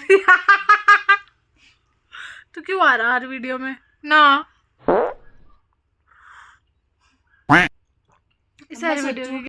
तो क्यों आ रहा हर वीडियो में ना? इस हर वीडियो में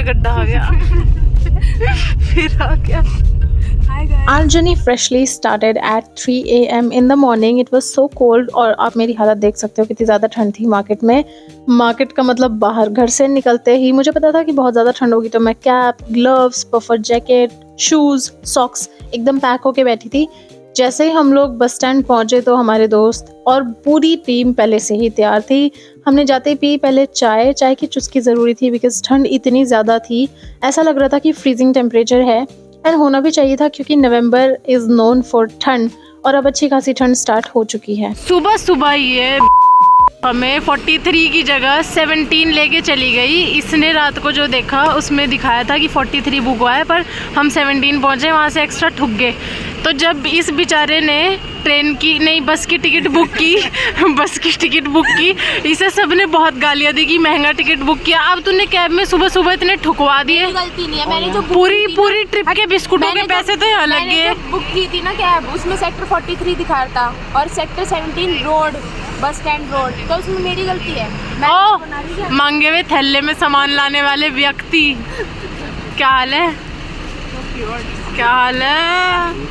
गड्ढा आ गया। फिर आ गया। Our journey freshly started at 3 AM in the morning. It was so cold और आप मेरी हालत देख सकते हो कितनी ज़्यादा ठंड थी मार्केट में। मार्केट का मतलब बाहर, घर से निकलते ही मुझे पता था कि बहुत ज़्यादा ठंड होगी, तो मैं cap, gloves, puffer jacket, shoes, socks एकदम पैक होके बैठी थी। जैसे ही हम लोग बस स्टैंड पहुंचे तो हमारे दोस्त और पूरी टीम पहले से ही तैयार थी। हमने जाते ही पी पहले चाय की चुस्की ज़रूरी थी बिकॉज ठंड इतनी ज़्यादा थी, ऐसा लग रहा था कि फ्रीजिंग टेम्परेचर है। एंड होना भी चाहिए था क्योंकि नवंबर इज़ नोन फॉर ठंड और अब अच्छी खासी ठंड स्टार्ट हो चुकी है। सुबह सुबह ये हमें 43 की जगह 17 लेके चली गई। इसने रात को जो देखा उसमें दिखाया था कि 43 बुक हुआ है, पर हम 17 पहुँचे, वहाँ से एक्स्ट्रा ठुक गए। तो जब इस बेचारे ने ट्रेन की नहीं बस की टिकट बुक की बस की टिकट बुक की, इसे सबने बहुत गालियाँ दी कि महंगा टिकट बुक किया। अब तूने कैब में सुबह सुबह इतने ठुकवा दिए। गलती नहीं है, मैंने जो पूरी ट्रिप के बिस्कुटों के पैसे तो यहाँ लग गए। बुक की थी ना कैब, उसमें सेक्टर 43 दिखा रहा था और sector 17 road bus stand road, तो उसमें मेरी गलती है। ओ मांगे हुए थैले में सामान लाने वाले व्यक्ति, क्या हाल है? क्या हाल है?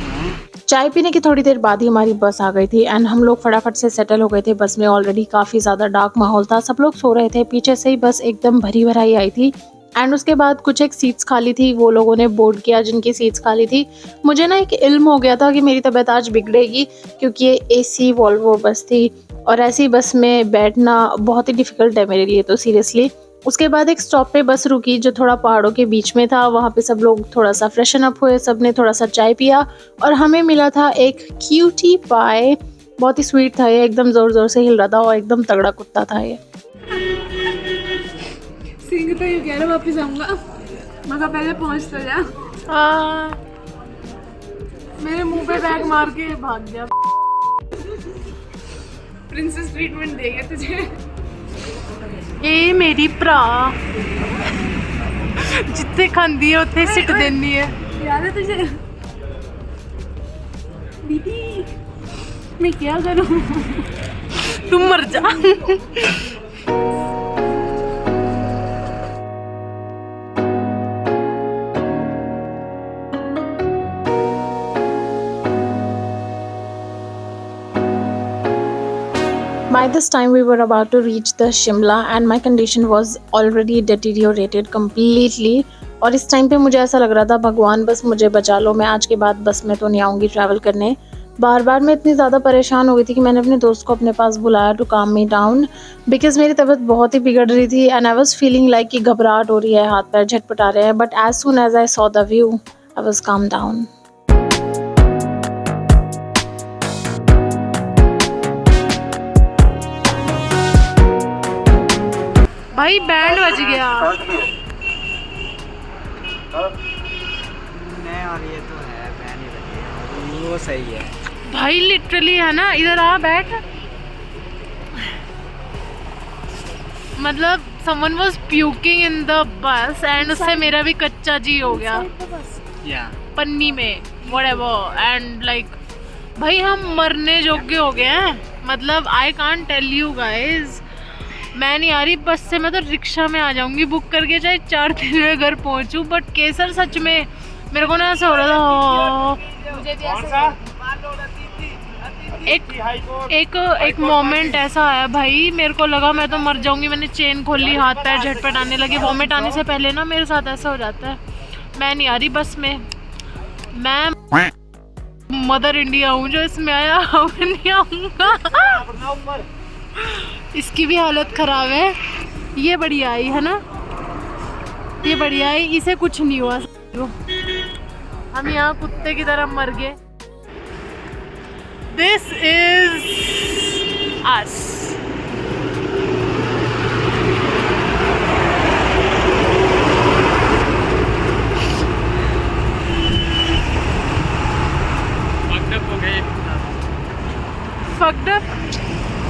चाय पीने की थोड़ी देर बाद ही हमारी बस आ गई थी एंड हम लोग फटाफट से सेटल हो गए थे। बस में ऑलरेडी काफ़ी ज़्यादा डार्क माहौल था, सब लोग सो रहे थे, पीछे से ही बस एकदम भरी भराई आई थी। एंड उसके बाद कुछ एक सीट्स खाली थी, वो लोगों ने बोर्ड किया जिनकी सीट्स खाली थी। मुझे ना एक इल्म हो गया था कि मेरी तबीयत आज बिगड़ेगी क्योंकि ये AC वॉल्वो बस थी और ऐसी बस में बैठना बहुत ही डिफ़िकल्ट है मेरे लिए, तो सीरियसली। उसके बाद एक स्टॉप पे बस रुकी जो थोड़ा पहाड़ों के बीच में था, वहाँ पे सब लोग थोड़ा सा फ्रेशन अप हुए, सब ने थोड़ा सा चाय पिया और हमें मिला था एक क्यूटी पाई। बहुत ही स्वीट था ये, एकदम ज़ोर ज़ोर से हिल रहा था और एकदम तगड़ा कुत्ता था ये। सिंह तो ये कह रहा वापस आऊंगा, मगर पहले पहुंच तो जा। मेरे मुंह पे बैग मार के भाग गया। प्रिंसेस ट्रीटमेंट देगा तुझे। ए मेरी भरा जिथे खांदी है उत्थे सिट देनी है, याद है तुझे? दीदी मैं क्या करूं? तुम मर जा। By this time we were about to reach the Shimla and my condition was already deteriorated completely। और इस टाइम पे मुझे ऐसा लग रहा था भगवान बस मुझे बचा लो, मैं आज के बाद बस में तो नहीं आऊँगी ट्रैवल करने। बार बार मैं इतनी ज़्यादा परेशान हो गई थी कि मैंने अपने दोस्त को अपने पास बुलाया टू काम मी डाउन बिकॉज मेरी तबीयत बहुत ही बिगड़ रही थी and I was feeling like कि घबराहट हो रही है, हाथ पैर झटपटा रहे हैं। But as soon as I saw the view I was calm down. भाई बैंड बज गया। नहीं और ये तो है बैंड ही बजेगा, वो सही है भाई लिटरली है ना, इधर आ बैठ। मतलब someone was puking in the bus and उससे मेरा भी कच्चा जी हो गया या पन्नी में व्हाटएवर एंड लाइक भाई हम मरने योग्य हो गए हैं। मतलब I can't tell you guys, मैं नहीं आ रही बस से, मैं तो रिक्शा में आ जाऊंगी बुक करके, चाहे 4 दिन में घर पहुंचूं। बट केसर सच में मेरे को ना ऐसा हो रहा था। मुझे भी ऐसा एक मोमेंट ऐसा आया भाई, मेरे को लगा मैं तो मर जाऊंगी। मैंने चेन खोली, हाथ पैर झटपट आने लगे। वॉमिट आने से पहले ना मेरे साथ ऐसा हो जाता है। मैं नहीं आ रही बस में, मैं मदर इंडिया हूँ जो इसमें आया, अब नहीं आऊँगा। इसकी भी हालत ख़राब है। ये बढ़िया आई है ना, ये बढ़िया आई, इसे कुछ नहीं हुआ। हम यहाँ कुत्ते की तरह मर गए। This is us. Fucked up?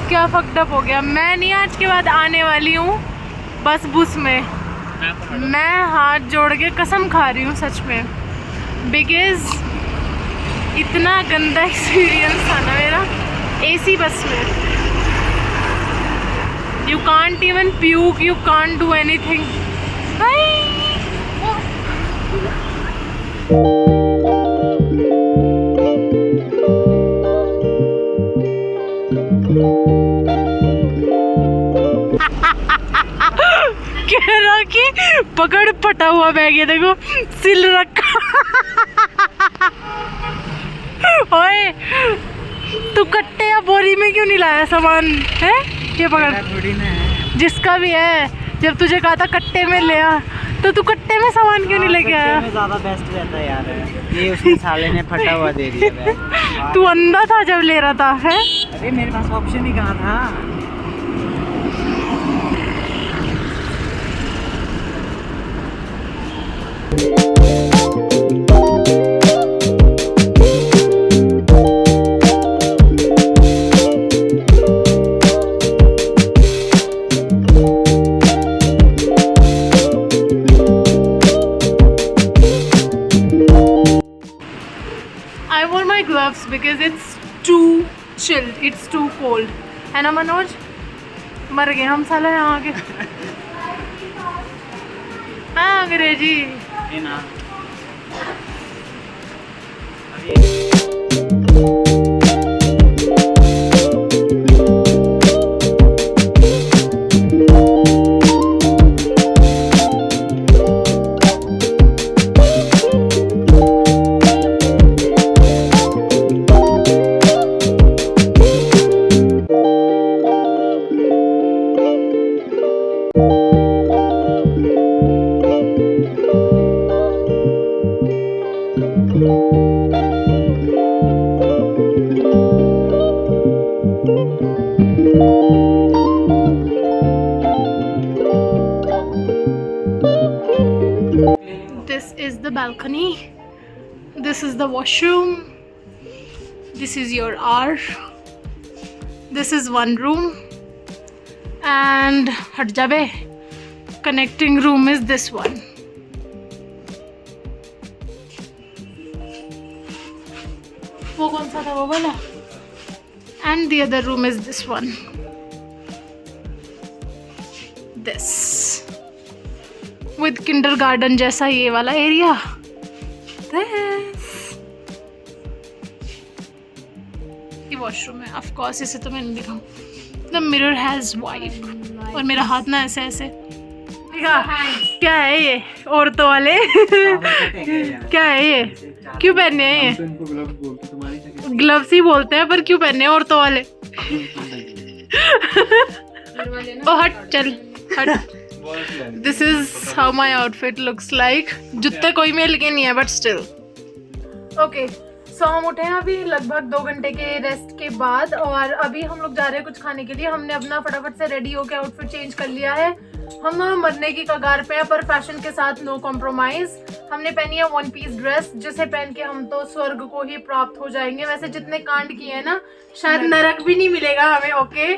क्या fucked up हो गया? मैं नहीं आज के बाद आने वाली हूँ बस बुस में। मैं हाथ जोड़ के कसम खा रही हूँ सच में, बिकॉज इतना गंदा एक्सपीरियंस था ना मेरा एसी बस में। You can't even puke, you can't do anything. कह रहा कि पकड़ फटा हुआ बैग, ये देखो सिल रखा। ओए तू कट्टे या बोरी में क्यों नहीं लाया सामान है? ये पकड़, थोड़ी ना है। जिसका भी है, जब तुझे कहा था कट्टे में ले आ, तो तू कट्टे में सामान क्यों नहीं लेके आया? में ज़्यादा बेस्ट रहता है यार। ये उसके साले ने फटा हुआ दे दिया। तू अंधा था जब ले रहा था है? अरे मेरे पास ऑप्शन ही कहाँ था। I wore my gloves because it's too chilled, it's too cold. है ना मनोज? मर गए हम साला यहाँ आके। हाँ अंग्रेजी। ये ना This is the balcony. This is the washroom. This is your R. This is one room. And हट जा बे, connecting room is this one. वो कौन सा था वो वाला? And the other room is this one. This. With kindergarten जैसा ये वाला एरिया। ये वॉशरूम है, ऑफ कोर्स इसे तो मैं नहीं दिखाऊं। The mirror has wipe और मेरा हाथ ना ऐसे ऐसे दिखा। क्या है ये औरतों वाले? क्या है ये? क्यों पहने हैं ये? ग्लव्स ही बोलते हैं पर क्यों पहने हैं औरतों वाले? ओ हट, चल हट। This is how my outfit looks like. जूते कोई मेल के नहीं है but still. Okay, so हम उठे हैं अभी लगभग 2 घंटे के रेस्ट के बाद और अभी हम लोग जा रहे हैं कुछ खाने के लिए। हमने अपना फटाफट से रेडी होकर आउटफिट चेंज कर लिया है। हम मरने की कगार पे हैं पर फैशन के साथ नो कॉम्प्रोमाइज। हमने पहनी है 1 पीस ड्रेस जिसे पहन के हम तो स्वर्ग को ही प्राप्त हो जाएंगे। वैसे जितने कांड किए हैं ना शायद नरक भी नहीं मिलेगा हमें। ओके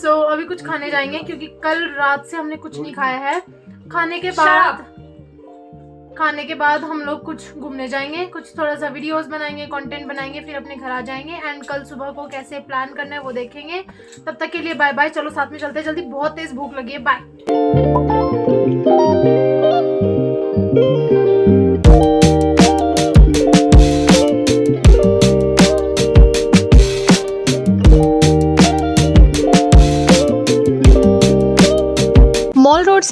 सो अभी कुछ खाने जाएंगे क्योंकि कल रात से हमने कुछ नहीं खाया है। खाने के बाद हम लोग कुछ घूमने जाएंगे, कुछ थोड़ा सा वीडियोस बनाएंगे, कंटेंट बनाएंगे, फिर अपने घर आ जाएंगे एंड कल सुबह को कैसे प्लान करना है वो देखेंगे। तब तक के लिए बाय बाय। चलो साथ में चलते हैं, जल्दी बहुत तेज भूख लगी है। बाय।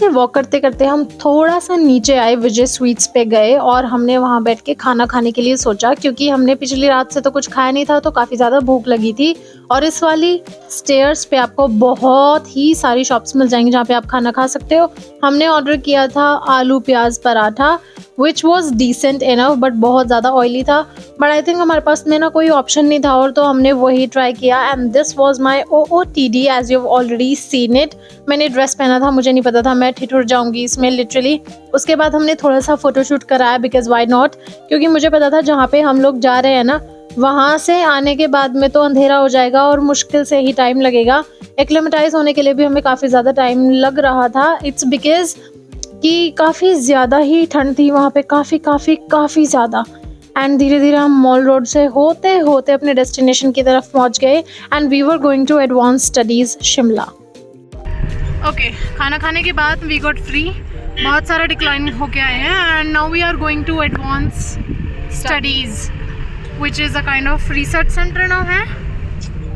से वॉक करते करते हम थोड़ा सा नीचे आए, विजय स्वीट्स पे गए और हमने वहाँ बैठ के खाना खाने के लिए सोचा, क्योंकि हमने पिछली रात से तो कुछ खाया नहीं था, तो काफ़ी ज़्यादा भूख लगी थी। और इस वाली स्टेयर्स पे आपको बहुत ही सारी शॉप्स मिल जाएंगी जहाँ पे आप खाना खा सकते हो। हमने ऑर्डर किया था आलू प्याज paratha, which was decent enough, but बहुत ज़्यादा ऑयली था। बट आई थिंक हमारे पास में ना कोई ऑप्शन नहीं था, और तो हमने वही ट्राई किया। And this was my OOTD as you already seen it. मैंने ड्रेस पहना था, मुझे नहीं पता था मैं ठिठुर जाऊंगी इसमें लिटरली। उसके बाद हमने थोड़ा सा फोटोशूट कराया, बिकॉज वाई नॉट, क्योंकि मुझे पता था जहाँ पे हम लोग जा रहे हैं ना, वहाँ से आने के बाद में तो अंधेरा हो जाएगा और मुश्किल से ही टाइम लगेगा। एक्लेमेटाइज होने के लिए भी हमें काफ़ी ज़्यादा टाइम लग रहा था। इट्स बिकॉज कि काफ़ी ज़्यादा ही ठंड थी वहाँ पे, काफ़ी ज़्यादा। एंड धीरे धीरे हम मॉल रोड से होते होते अपने डेस्टिनेशन की तरफ पहुँच गए। And we were going to advance studies Shimla. Okay, खाना खाने के बाद वी गॉट फ्री, बहुत सारा डिक्लाइन होके आए हैं। And now we are going to advance studies which is a kind of research centre now है।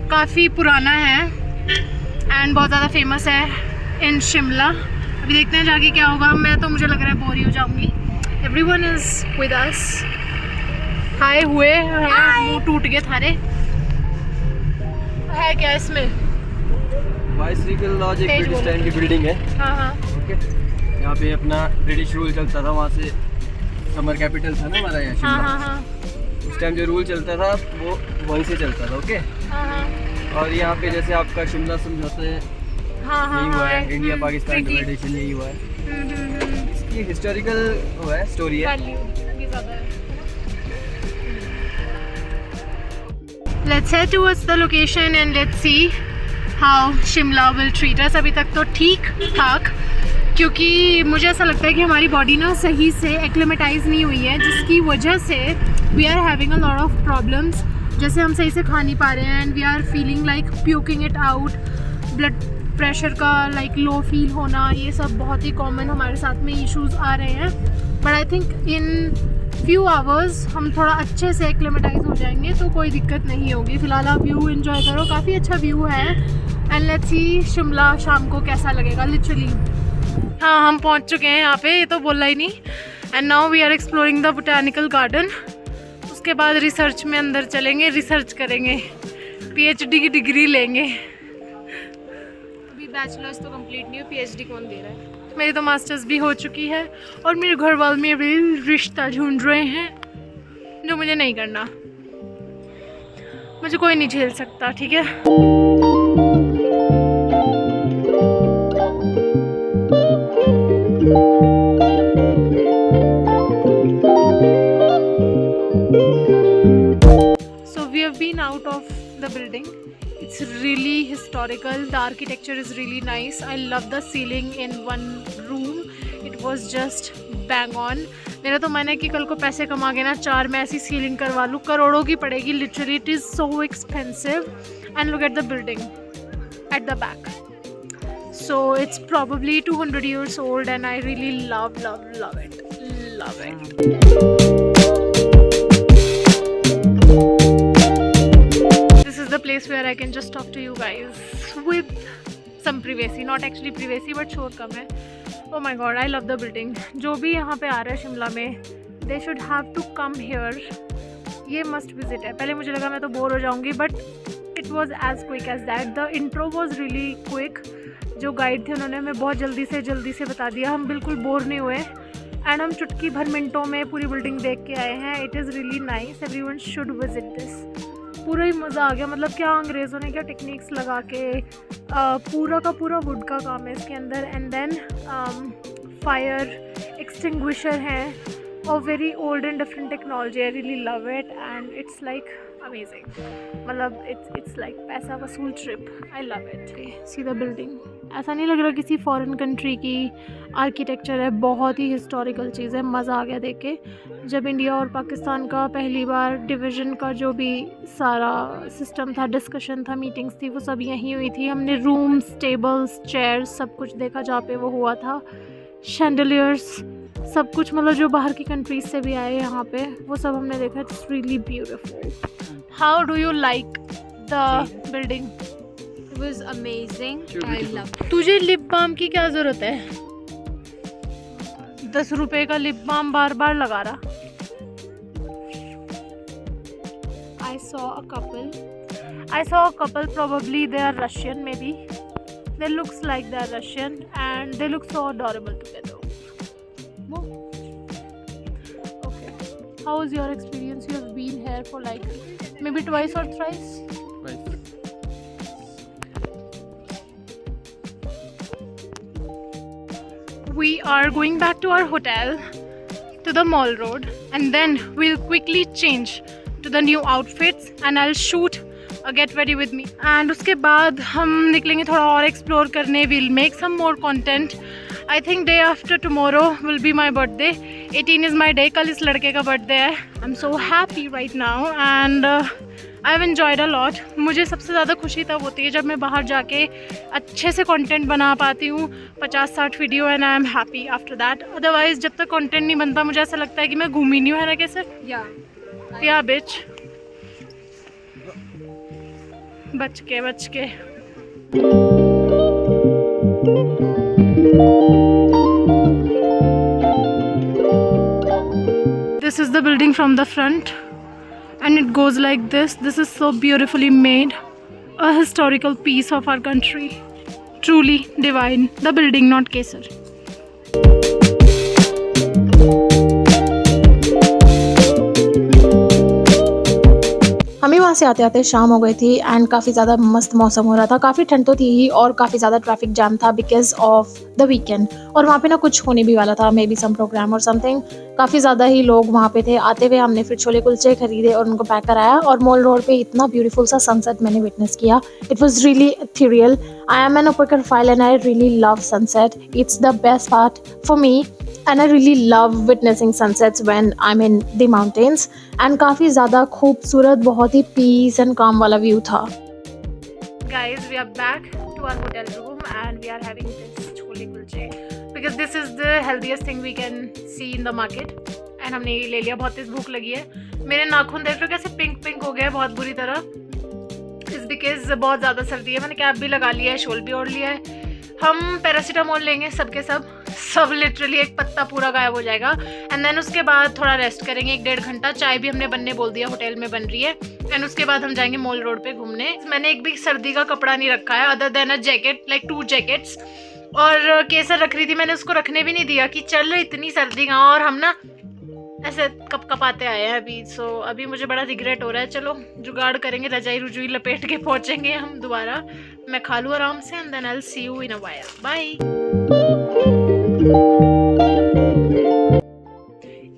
काफ़ी पुराना है एंड बहुत ज़्यादा फेमस है इन शिमला। अभी देखते हैं जाके क्या होगा। मैं तो, मुझे लग रहा है बोर ही हो जाऊंगी। Everyone is with us. हाय हुए हैं, मुंह टूट गए थारे। है क्या इसमें? बाइसिकल लॉज एक ब्रिटिश टाइम की बिल्डिंग है। हाँ ओके, यहाँ पे अपना ब्रिटिश रूल चलता था, वहाँ से समर कैपिटल था ना हमारा यहाँ शिमला। हाँ। उस टाइम जो रूल चलता था वो वहीं से चलता था। ओके, और यहाँ पे जैसे आपका शिमला समझौता है, यही हुआ है। इंडिया पाकिस्तान डिवाइडेशन यही हुआ है। इसकी हिस्टोरिकल हुआ है, स्टोरी है। Let's head towards the location and let's see how Shimla will treat us. अभी तक तो ठीक ठाक, क्योंकि मुझे ऐसा लगता है कि हमारी बॉडी ना सही से एक्लेमेटाइज नहीं हुई है, जिसकी वजह से we are having a lot of problems. जैसे हम सही से खा नहीं पा रहे हैं and we are feeling like puking it out. Blood pressure का लाइक लो फील होना, ये सब बहुत ही कॉमन हमारे साथ में इश्यूज आ रहे हैं। But I think in few hours हम थोड़ा अच्छे से एक्लेमेटाइज हो जाएंगे, तो कोई दिक्कत नहीं होगी। फिलहाल आप व्यू एंजॉय करो, काफ़ी अच्छा व्यू है। एंड लेट्स सी शिमला शाम को कैसा लगेगा लिटरली। हाँ, हम पहुंच चुके हैं यहाँ पे, ये तो बोला ही नहीं। And now we are exploring the botanical garden. उसके बाद रिसर्च में अंदर चलेंगे, रिसर्च करेंगे, PhD की डिग्री लेंगे। अभी बैचलर्स तो कंप्लीट नहीं हो, PhD कौन दे रहा है? मेरी तो मास्टर्स भी हो चुकी है और मेरे घर वाले में भी रिश्ता ढूंढ रहे हैं, जो मुझे नहीं करना। मुझे कोई नहीं झेल सकता, ठीक है। So we have been out of the building. It's really historical. The architecture is really nice. I love the ceiling in one room. It was just bang on. मेरा तो मन है कि कल को पैसे कमा के ना 4 में ऐसी सीलिंग करवा लूँ। करोड़ों की पड़ेगी literally. It is so expensive. And look at the building at the back. So it's probably 200 years old and I really love it. Love it. The place where I can just talk to you guys with some privacy, not actually privacy but शोर कम है। Oh my god, I love the building. जो भी यहाँ पे आ रहा है शिमला में, they should have to come here. ये must visit है। पहले मुझे लगा मैं तो बोर हो जाऊँगी, but it was as quick as that. The intro was really quick. जो गाइड थे उन्होंने हमें बहुत जल्दी से बता दिया, हम बिल्कुल बोर नहीं हुए। एंड हम चुटकी भर मिनटों में पूरी बिल्डिंग देख के आए हैं। It is really nice. Everyone should visit this. पूरा ही मज़ा आ गया। मतलब क्या अंग्रेज़ों ने क्या टेक्निक्स लगा के पूरा का पूरा वुड का काम है इसके अंदर। एंड देन फायर एक्सटिंग्विशर है और very old and different technology. I really love it and it's like amazing. मतलब इट्स लाइक पैसा वसूल trip. I love it. See the building, ऐसा नहीं लग रहा किसी फॉरेन कंट्री की आर्किटेक्चर है, बहुत ही हिस्टोरिकल चीज़ है। मज़ा आ गया देख के। जब इंडिया और पाकिस्तान का पहली बार डिवीज़न का जो भी सारा सिस्टम था, डिस्कशन था, मीटिंग्स थी, वो सब यहीं हुई थी। हमने रूम्स, टेबल्स, चेयर्स सब कुछ देखा जहाँ पे वो हुआ था। शैंडलियर्स सब कुछ, मतलब जो बाहर की कंट्रीज से भी आए यहाँ पे, वो सब हमने देखा। It's really beautiful. How do you like the building? It was amazing. I loved it. तुझे लिप बाम की क्या ज़रूरत है? 10 रुपए का लिप बाम बार बार लगा रहा। I saw a couple, probably they are Russian, maybe. They looks like they are Russian and they look so adorable together. Okay. How was your experience? You have been here for like maybe twice or thrice? We are going back to our hotel, to the Mall Road, and then we'll quickly change to the new outfits and I'll shoot a get ready with me. And उसके बाद हम निकलेंगे थोड़ा और explore करने. We'll make some more content. I think day after tomorrow will be my birthday. 18 is my day. कल इस लड़के का birthday है. I'm so happy right now and I've enjoyed a lot. मुझे सबसे ज़्यादा खुशी तब होती है जब मैं बाहर जाके अच्छे से कंटेंट बना पाती हूँ 50-60 video and I am happy after that. Otherwise जब तक कंटेंट नहीं बनता मुझे ऐसा लगता है कि मैं घूमी नहीं हूँ, है ना कैसे? या बिच. बच के This is the building from the front and it goes like this. This is so beautifully made, a historical piece of our country. Truly divine. The building, not Kesar. हमें वहाँ से आते आते शाम हो गई थी एंड काफ़ी ज़्यादा मस्त मौसम हो रहा था. काफ़ी ठंड तो थी ही और काफ़ी ज़्यादा ट्रैफिक जाम था बिकॉज ऑफ द वीकेंड. और वहाँ पे ना कुछ होने भी वाला था, मे बी सम प्रोग्राम और समथिंग. काफ़ी ज़्यादा ही लोग वहाँ पे थे. आते हुए हमने फिर छोले कुलचे खरीदे और उनको पैक कराया. और मॉल रोड पे इतना ब्यूटीफुल सा सनसेट मैंने विटनेस किया. It was really ethereal. I am an opophile and I really love sunset. It's the best part for me and I really love witnessing sunsets when I'm in the mountains. and काफ़ी ज़्यादा खूबसूरत, बहुत ही peace and calm वाला view था. Guys, we are back to our hotel room and we are having this chole kulche because this is the healthiest thing we can see in the market. and हमने ये ले लिया. बहुत तेज भूख लगी है. मेरे नाखून देख रहे हो कैसे पिंक हो गए बहुत बुरी तरह. इस बिकॉज बहुत ज़्यादा सर्दी है. मैंने कैप भी लगा लिया है, शॉल भी ओढ़ लिया है. हम पैरासीटामोल लेंगे सब लिटरली एक पत्ता पूरा गायब हो जाएगा. एंड देन उसके बाद थोड़ा रेस्ट करेंगे 1-1.5 घंटा. चाय भी हमने बनने बोल दिया, होटल में बन रही है. एंड उसके बाद हम जाएंगे मॉल रोड पे घूमने. मैंने एक भी सर्दी का कपड़ा नहीं रखा है other than a jacket, like 2 jackets. और केसर रख रही थी, मैंने उसको रखने भी नहीं दिया कि चल इतनी सर्दी का. और हम ना ऐसे कपाते आए हैं अभी. सो अभी मुझे बड़ा रिग्रेट हो रहा है. चलो जुगाड़ करेंगे, रजाई लपेट के पहुंचेंगे हम दोबारा. मैं खा लूँ आराम से and then I will see you in a while. Bye.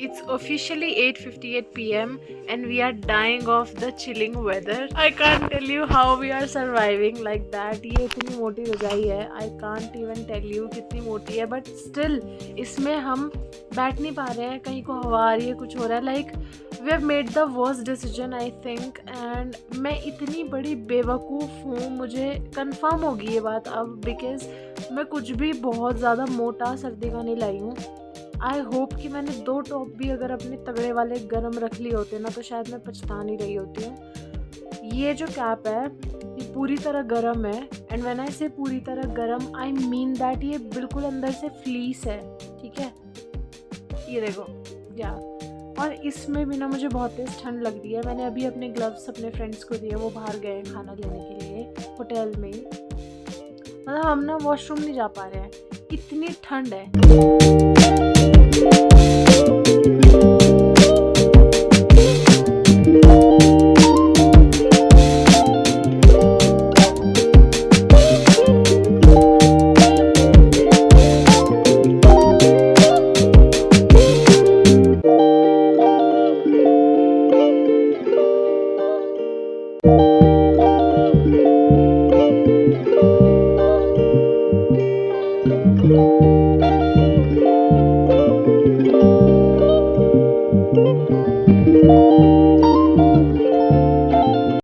It's officially 8:58 p.m. and we are dying of the chilling weather. I can't tell you how we are surviving like that. ये इतनी मोटी रजाई है. I can't even tell you कितनी मोटी है. But still इसमें हम बैठ नहीं पा रहे हैं. कहीं को हवा आ रही है, कुछ हो रहा है. Like we have made the worst decision I think. and मैं इतनी बड़ी बेवकूफ़ हूँ, मुझे कंफर्म होगी ये बात अब बिकॉज मैं कुछ भी बहुत ज़्यादा मोटा सर्दी का नहीं लाई हूँ. आई होप कि मैंने 2 टॉप भी अगर अपने तगड़े वाले गर्म रख लिए होते ना तो शायद मैं पछता नहीं रही होती हूँ. ये जो कैप है ये पूरी तरह गर्म है. एंड व्हेन आई से पूरी तरह गर्म आई मीन दैट ये बिल्कुल अंदर से फ्लीस है. ठीक है, ये देखो या. और इसमें भी ना मुझे बहुत तेज़ ठंड लग रही है. मैंने अभी अपने ग्लव्स अपने फ्रेंड्स को दिए, वो बाहर गए खाना लेने के लिए होटल में. मतलब हम ना वॉशरूम नहीं जा पा रहे हैं, इतनी ठंड है.